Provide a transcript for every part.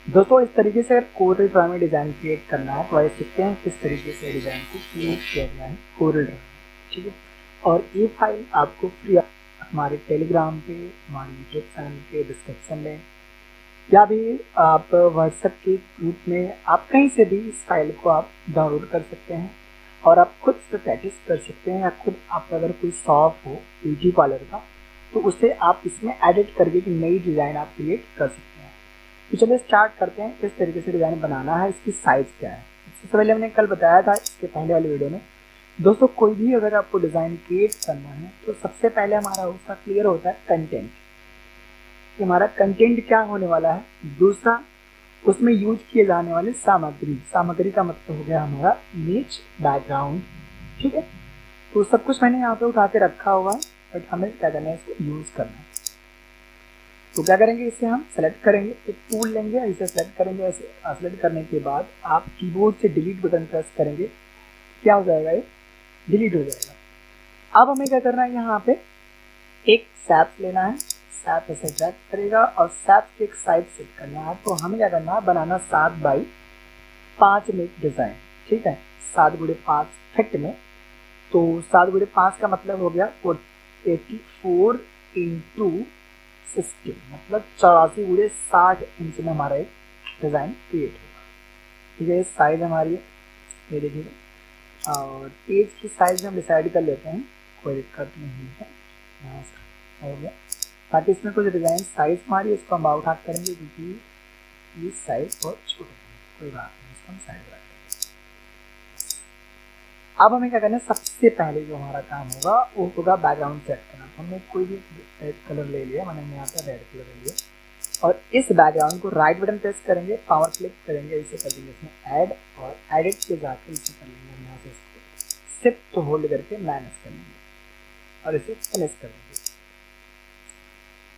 दोस्तों इस तरीके से अगर कोरल ड्रा में डिज़ाइन क्रिएट करना है तो आइए सीखते हैं किस तरीके से डिज़ाइन को क्रिएट किया गया है कोरल ड्रा, ठीक है। और ये फाइल आपको फ्री हमारे टेलीग्राम पे, हमारे यूट्यूब चैनल के डिस्क्रिप्शन में, या भी आप व्हाट्सएप के ग्रुप में आप कहीं से भी इस फाइल को आप डाउनलोड कर सकते हैं और आप खुद से प्रैक्टिस कर सकते हैं। या खुद आप अगर कोई शॉप हो ब्यूटी पार्लर का तो उसे आप इसमें एडिट करके एक नई डिज़ाइन आप क्रिएट कर सकते हैं। तो चलिए स्टार्ट करते हैं किस तरीके से डिज़ाइन बनाना है, इसकी साइज़ क्या है। सबसे पहले हमने कल बताया था इसके पहले वाली वीडियो में, दोस्तों कोई भी अगर आपको डिज़ाइन क्रिएट करना है तो सबसे पहले हमारा उसका क्लियर होता है कंटेंट, कि हमारा कंटेंट क्या होने वाला है। दूसरा, उसमें यूज किए जाने वाले सामग्री, सामग्री का मतलब हो गया हमारा इमेज, बैकग्राउंड, ठीक है। तो सब कुछ मैंने यहाँ पे उठा के रखा हुआ है, बट हमें क्या करना है, इसको यूज़ करना है। तो क्या करेंगे, इसे हम सेलेक्ट करेंगे, एक टूल लेंगे, इसे सेलेक्ट करेंगे। ऐसे सेलेक्ट करने के बाद आप कीबोर्ड से डिलीट बटन प्रेस करेंगे, क्या हो जाएगा, ये डिलीट हो जाएगा। अब हमें क्या करना है, यहाँ पे एक सैप लेना है, सैप ऐसे ड्रैग करेगा और सैप की एक साइज सेट करना है। तो हमें क्या करना है, बनाना 7x5 में एक डिज़ाइन, ठीक है, 7x5 फिट में। तो 7x5 का मतलब हो गया 84 इंटू 60, मतलब 84x60 इंच में हमारा एक डिज़ाइन क्रिएट होगा, ठीक है। ये साइज़ हमारी है, ये देखिएगा। और पेज की साइज़ हम डिसाइड कर लेते हैं, कोई दिक्कत नहीं है, यहाँ से हो गया। ताकि इसमें कुछ डिज़ाइन साइज़ हमारी, इसको हम आउट हाथ करेंगे क्योंकि ये साइज़ बहुत छोटा है, कोई बात नहीं, इसको हम साइड रखेंगे। अब हमें क्या करना है, सबसे पहले जो हमारा काम होगा वो होगा बैकग्राउंड सेट करना। तो हमने कोई भी रेड कलर ले लिया, मैंने यहाँ पर रेड कलर ले लिया और इस बैकग्राउंड को राइट बटन प्रेस करेंगे, पावर क्लिक करेंगे, इसे कर देंगे इसमें ऐड, और एडिट पे जाकर इसे कर लेंगे यहाँ से, इसको शिफ्ट होल्ड करके मैनेज कर लेंगे और इसे फिनिश कर देंगे।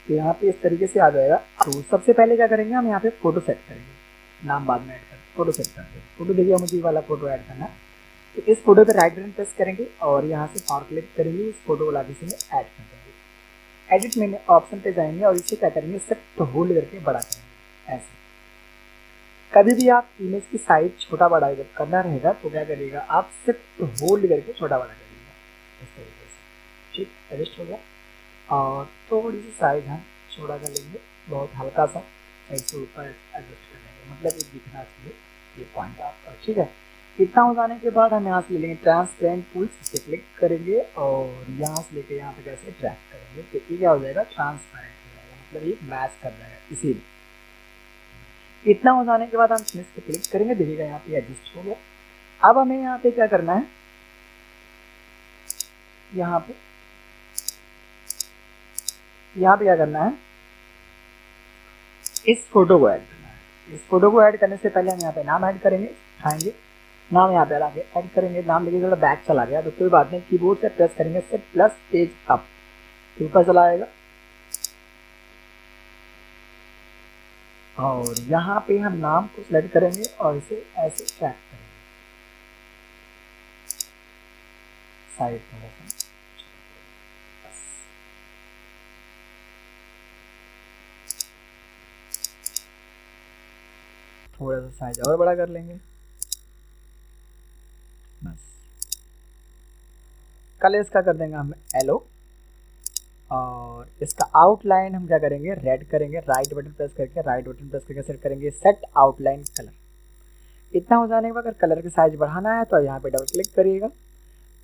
तो यहाँ पे इस तरीके से आ जाएगा। तो सबसे पहले क्या करेंगे, हम यहाँ पे फोटो सेट करेंगे, नाम बाद में ऐड करेंगे, फोटो सेट करते हैं। फोटो देखिए, मुझे ये वाला फोटो ऐड करना है। तो इस फोटो पे राइट बटन प्रेस करेंगे और यहाँ से पावर क्लिक करेंगे, इस फोटो को लाके इसमें ऐड कर देंगे। एडिट में ऑप्शन पे जाएंगे और इसे क्या करेंगे, शिफ्ट होल्ड करके बड़ा करेंगे ऐसे। कभी भी आप इमेज की साइज छोटा बड़ा जब करना रहेगा तो क्या करिएगा, आप शिफ्ट होल्ड करके छोटा बड़ा करिएगा इस तरीके से, ठीक, एडजस्ट हो गया। और थोड़ी सी साइज हम छोटा कर लेंगे, बहुत हल्का सा, ऐसे ऊपर एडजस्ट कर लेंगे, मतलब ये दिखना चाहिए ये पॉइंट आपका, ठीक है। इतना हो जाने के बाद हम यहाँ से ले लेंगे ट्रांसपेरेंट टूल्स, इसे क्लिक करेंगे और यहाँ से लेके यहाँ पे कैसे ट्रैक करेंगे, तो ये क्या हो जाएगा, ट्रांसपेरेंट हो जाएगा, मतलब ये मैच कर जाएगा। इसीलिए इतना हो जाने के बाद हम फिनिश पे क्लिक करेंगे, देखिएगा यहाँ पे एडजस्ट हो गया। अब हमें यहाँ पे क्या करना है, यहाँ पे क्या करना है, इस फोटो को ऐड करना है। इस फोटो को ऐड करने से पहले हम यहाँ पे नाम ऐड करेंगे, उठाएंगे नाम, यहाँ पे लाके ऐड करेंगे नाम, देखिए थोड़ा बैक चला गया तो कोई बात नहीं, कीबोर्ड से प्रेस करेंगे शिफ्ट प्लस पेज अप, ऊपर चला आएगा। और यहाँ पे हम नाम को सिलेक्ट करेंगे और इसे ऐसे ट्रैक करेंगे साइड थोड़ा सा, थोड़ा सा साइज और बड़ा कर लेंगे बस। कलर इसका कर देंगे हम येलो, और इसका आउटलाइन हम क्या करेंगे, रेड करेंगे, राइट बटन प्रेस करके सेट करेंगे सेट आउटलाइन कलर। इतना हो जाने के बाद अगर कलर की साइज बढ़ाना है तो यहाँ पे डबल क्लिक करिएगा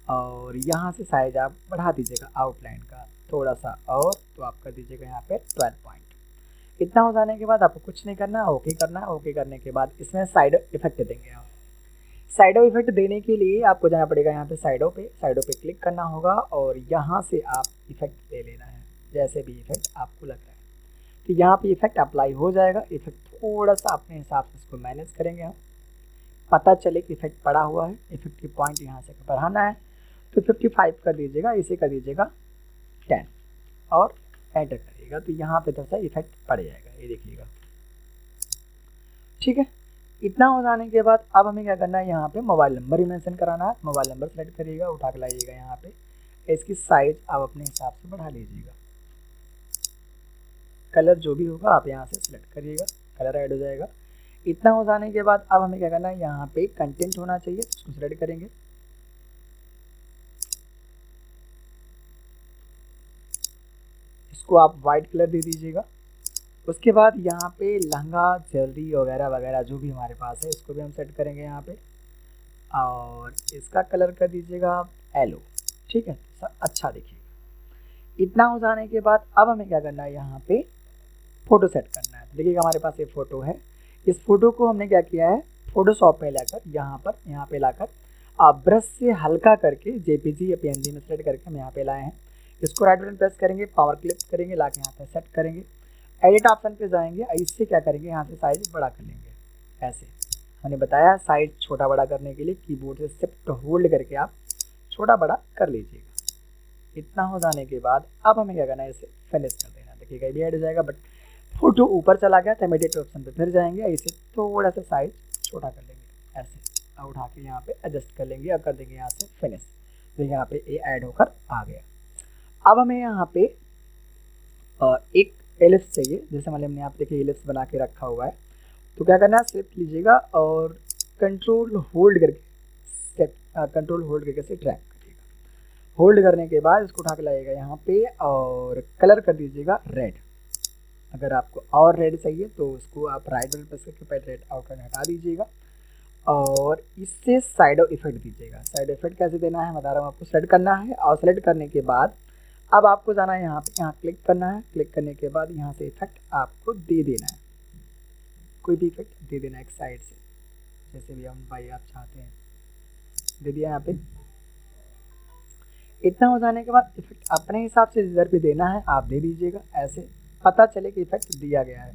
और यहाँ से साइज आप बढ़ा दीजिएगा आउटलाइन का थोड़ा सा, और तो आप कर दीजिएगा यहाँ पे 12 पॉइंट। इतना हो जाने के बाद आपको कुछ नहीं करना, ओके करना है। ओके करने के बाद इसमें साइड इफेक्ट देंगे आप। साइडो इफेक्ट देने के लिए आपको जाना पड़ेगा यहाँ पे साइडो पे क्लिक करना होगा और यहाँ से आप इफेक्ट ले लेना है, जैसे भी इफेक्ट आपको लग रहा है। तो यहाँ पे इफेक्ट अप्लाई हो जाएगा। इफेक्ट थोड़ा सा अपने हिसाब से इसको मैनेज करेंगे हम, पता चले कि इफेक्ट पड़ा हुआ है, इफेक्ट की पॉइंट यहाँ से बढ़ाना है तो 55 कर दीजिएगा, इसे कर दीजिएगा 10 और एंटर करिएगा, तो यहाँ पे थोड़ा सा इफेक्ट पड़ जाएगा, ये देखिएगा, ठीक है। इतना हो जाने के बाद अब हमें क्या करना है, यहाँ पे मोबाइल नंबर ही मेंशन कराना है। मोबाइल नंबर सेलेक्ट करिएगा, उठा के लाइएगा यहाँ पे, इसकी साइज आप अपने हिसाब से बढ़ा लीजिएगा। कलर जो भी होगा आप यहाँ से सिलेक्ट करिएगा, कलर ऐड हो जाएगा। इतना हो जाने के बाद अब हमें क्या करना है, यहाँ पे कंटेंट होना चाहिए, उसको सिलेक्ट करेंगे। इसको आप वाइट कलर दे दीजिएगा। उसके बाद यहाँ पे लहंगा, ज्वेलरी वगैरह वगैरह जो भी हमारे पास है इसको भी हम सेट करेंगे यहाँ पे, और इसका कलर कर दीजिएगा आप येलो। ठीक है, अच्छा देखिएगा। इतना हो जाने के बाद अब हमें क्या करना है, यहाँ पे फ़ोटो सेट करना है। देखिएगा हमारे पास ये फ़ोटो है। इस फोटो को हमने क्या किया है, फोटोशॉप में लाकर यहाँ पे लाकर आप ब्रश से हल्का करके जेपीजी या पीएनजी में सेलेक्ट करके हम यहाँ पे लाए हैं। इसको राइट बटन प्रेस करेंगे, पावर क्लिक करेंगे, लाके यहाँ पे सेट करेंगे। एडिट ऑप्शन पे जाएंगे, इससे क्या करेंगे, यहाँ से साइज बड़ा कर लेंगे। ऐसे हमने बताया साइज छोटा बड़ा करने के लिए कीबोर्ड से शिफ्ट होल्ड करके आप छोटा बड़ा कर लीजिएगा। इतना हो जाने के बाद अब हमें क्या करना है, इसे फिनिश कर देना। देखिएगा ये ऐड हो जाएगा, बट फोटो ऊपर चला गया तो हम एडिट ऑप्शन पे फिर जाएंगे, इसे थोड़ा सा साइज छोटा कर लेंगे। ऐसे उठा के यहाँ पे एडजस्ट कर लेंगे और कर देंगे यहाँ से फिनिश। देखिए यहाँ पे ये ऐड होकर आ गया। अब हमें यहाँ पे एक एलिप्स चाहिए, जैसे मान हमने यहाँ पे देखिए एलिप्स बना के रखा हुआ है। तो क्या करना है, शिफ्ट लीजिएगा और कंट्रोल होल्ड करके से ड्रैग करिएगा। होल्ड करने के बाद इसको उठा के लाइएगा यहाँ पे और कलर कर दीजिएगा रेड। अगर आपको और रेड चाहिए तो उसको आप राइट बटन प्रेस करके पहले रेड आउटलाइन हटा दीजिएगा और इससे साइड इफेक्ट दीजिएगा। साइड इफेक्ट कैसे देना है बता रहा हूँ आपको। सेलेक्ट करना है और सेलेक्ट करने के बाद अब आपको जाना है यहाँ पे, यहाँ क्लिक करना है। क्लिक करने के बाद यहाँ से इफेक्ट आपको दे देना है, कोई भी इफेक्ट दे देना है एक साइड से, जैसे भी हम भाई आप चाहते हैं दे दिया यहाँ पे। इतना हो जाने के बाद इफेक्ट अपने हिसाब से जिधर भी देना है आप दे दीजिएगा, ऐसे पता चले कि इफेक्ट दिया गया है।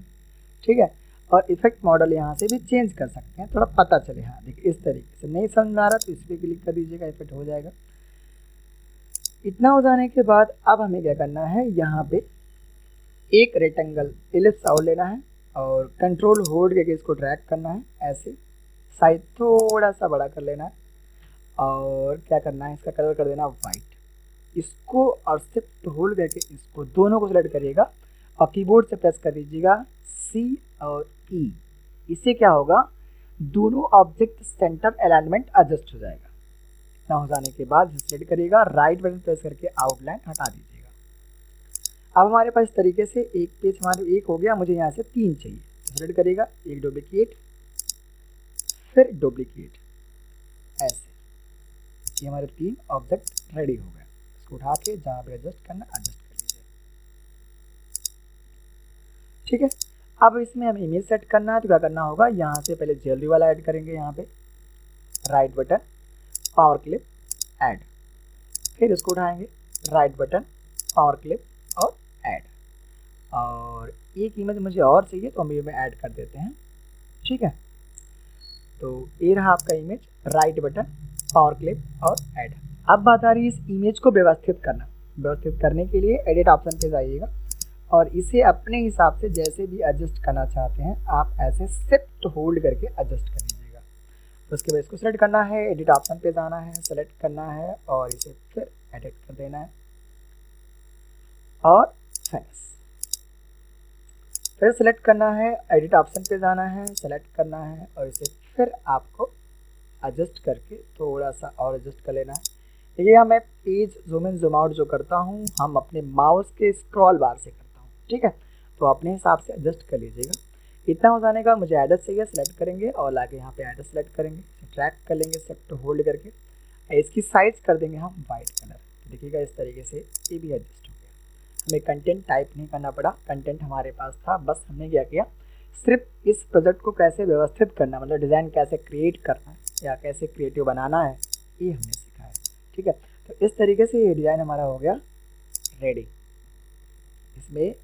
ठीक है, और इफेक्ट मॉडल यहाँ से भी चेंज कर सकते हैं, थोड़ा पता चले। हाँ देखिए इस तरीके से, नहीं समझ में आ रहा तो इस पर क्लिक कर दीजिएगा, इफेक्ट हो जाएगा। इतना हो जाने के बाद अब हमें क्या करना है, यहाँ पे एक रेक्टेंगल एलिप्स और लेना है और कंट्रोल होल्ड करके इसको ड्रैग करना है, ऐसे साइज थोड़ा सा बड़ा कर लेना है और क्या करना है, इसका कलर कर देना वाइट। इसको और शिफ्ट होल्ड करके इसको दोनों को सिलेक्ट करिएगा और कीबोर्ड से प्रेस कर दीजिएगा C और E। इससे क्या होगा, दोनों ऑब्जेक्ट सेंटर अलाइनमेंट एडजस्ट हो जाएगा। इतना हो जाने के बाद सेलेक्ट करिएगा, राइट बटन प्रेस करके आउटलाइन हटा दीजिएगा। अब हमारे पास इस तरीके से एक पेज हमारे एक हो गया, मुझे यहाँ से 3 चाहिए। सेलेक्ट करिएगा, एक डुप्लीकेट, फिर डुप्लीकेट, ऐसे ये हमारे 3 ऑब्जेक्ट रेडी हो गए। इसको उठा के जहाँ पे एडजस्ट करना एडजस्ट कर लीजिए। ठीक है, अब इसमें हमें इमेज सेट करना है तो क्या करना होगा, यहाँ से पहले ज्वेलरी वाला ऐड करेंगे, यहाँ पे right button power clip add, फिर इसको उठाएंगे राइट बटन पावर क्लिप और ऐड, और एक इमेज मुझे और चाहिए तो हम ये में ऐड कर देते हैं। ठीक है, तो ये रहा आपका image, right button power clip और ऐड। अब बात आ रही है इस इमेज को व्यवस्थित करना। व्यवस्थित करने के लिए एडिट ऑप्शन पे जाइएगा और इसे अपने हिसाब से जैसे भी एडजस्ट करना चाहते हैं आप ऐसे शिफ्ट होल्ड करके एडजस्ट कर लीजिएगा। उसके बाद इसको सेलेक्ट करना है, एडिट ऑप्शन पे जाना है, सेलेक्ट करना है और इसे फिर एडिट कर देना है और फिनिश। फिर सेलेक्ट करना है, एडिट ऑप्शन पे जाना है, सेलेक्ट करना है और इसे फिर आपको एडजस्ट करके थोड़ा सा और एडजस्ट कर लेना है। देखिएगा मैं page zoom in zoom out जो करता हूँ हम अपने माउस के स्क्रॉल बार से करता हूँ। ठीक है, तो अपने हिसाब से एडजस्ट कर लीजिएगा। इतना हो जाने का मुझे एड्रेस चाहिए, सेलेक्ट करेंगे और लाके यहाँ पे एड्रेस सेलेक्ट करेंगे, ट्रैक कर लेंगे शिफ्ट होल्ड करके, इसकी साइज कर देंगे हम वाइट कलर। देखिएगा इस तरीके से ये भी एडजस्ट हो गया। हमें कंटेंट टाइप नहीं करना पड़ा, कंटेंट हमारे पास था, बस हमने क्या किया, सिर्फ इस प्रोजेक्ट को कैसे व्यवस्थित करना, मतलब डिज़ाइन कैसे क्रिएट करना है या कैसे क्रिएटिव बनाना है, ये हमने सीखा है। ठीक है, तो इस तरीके से ये डिज़ाइन हमारा हो गया रेडी। इसमें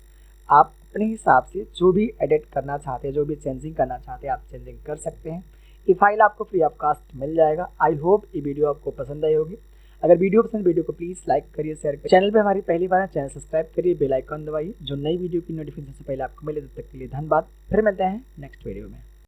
आप अपने हिसाब से जो भी एडिट करना चाहते हैं, जो भी चेंजिंग करना चाहते हैं आप चेंजिंग कर सकते हैं। ये फाइल आपको फ्री ऑफ कास्ट मिल जाएगा। आई होप ये वीडियो आपको पसंद आई होगी। अगर वीडियो पसंद, वीडियो को प्लीज़ लाइक करिए, शेयर करिए। चैनल पे हमारी पहली बार है, चैनल सब्सक्राइब करिए, बेल आइकन दबाइए जो नई वीडियो की नोटिफिकेशन से पहले आपको मिले। तब तक के लिए धन्यवाद, फिर मिलते हैं नेक्स्ट वीडियो में।